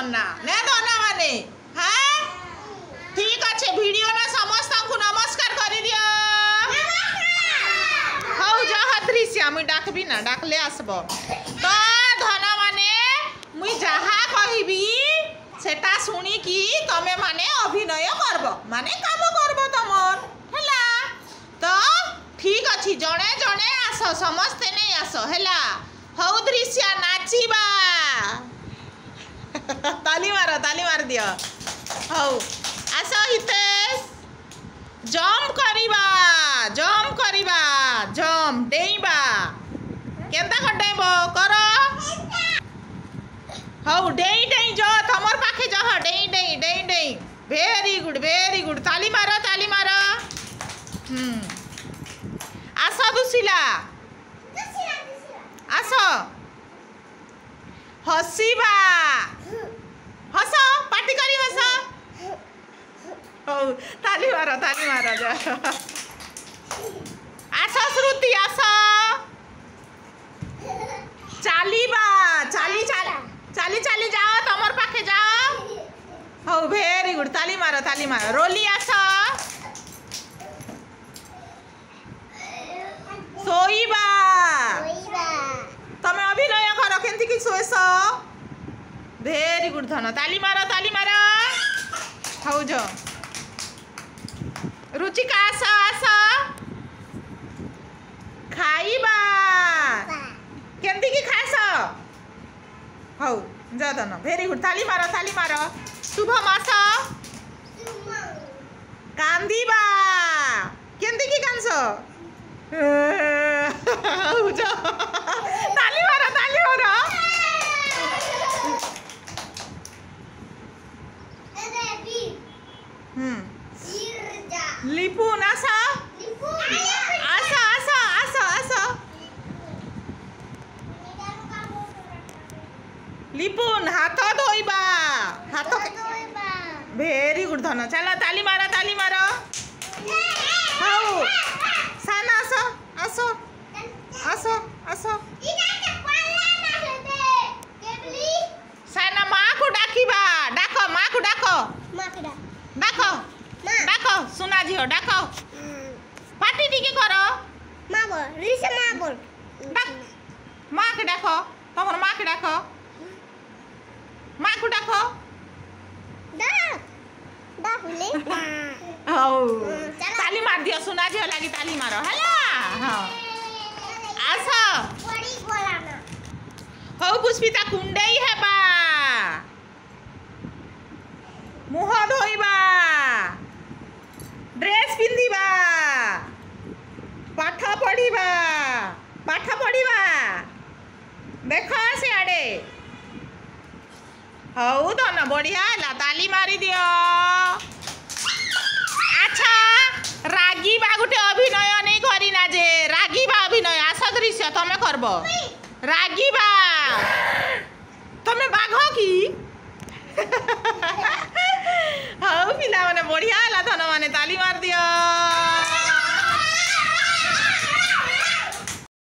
धना ने धना माने हाँ ठीक अच्छे वीडियो ना समस्त को नमस्कार कर दियो हौ जहा दृश्य मुई डाकबी ना डाकले आसबो तो धना माने मुई जहा कहबी सेटा सुनी कि तमे माने अभिनय करबो माने काम करबो तमर हैला तो ठीक अच्छी जणे जणे आस समस्ते नहीं आस हैला हौ दृश्य नाचिबा ताली मार दियो हौ आस हितेश जंप करिबा जंप डेइबा केंता कडेबो करो हौ डेई जो तमर पाखे जह डेई वेरी गुड ताली मारो आस दुसिला आस हसीबा हस पार्टी करी हस हौ ताली मारो जा आस श्रुति आस चालीबा चाली जाओ तमर पाखे जाओ हौ वेरी गुड ताली मारो रोली आस सोईबा तमे अभिनय कर केंती कि सोएस वेरी गुड धन ताली मारो हौ जो रुचिका आस खाइबा केंती कि खास हौ जा धन वेरी गुड ताली मारो शुभम आस कांदीबा केंती कि कांस ताली मारो लिपुन आस लिपुन हाथ धोइबा वेरी गुड धन चलो ताली मारो हौ साना आस साना माँ को डाकिबा डाक सुना झील डाक पार्टी टिके कर माँ के डाक तमर माँ के डाक माँ को डाक ताली मार दियो सुना झील लगी ताली मारो है आस हौ पुष्पिता कुंडई हेबा मुह धोइबा ड्रेस पिंधिबा पाठ पढ़िबा देख सियाड़े हौ धन बढ़िया है ताली मारी दियो अच्छा रागिबा गुटे अभिनय नहीं करिना जे रागिबा अभिनय आस दृश्य तमे करबो रागिबा तमे बाघ की हौ पिला माने बढ़िया है धन माने ताली मार दियो।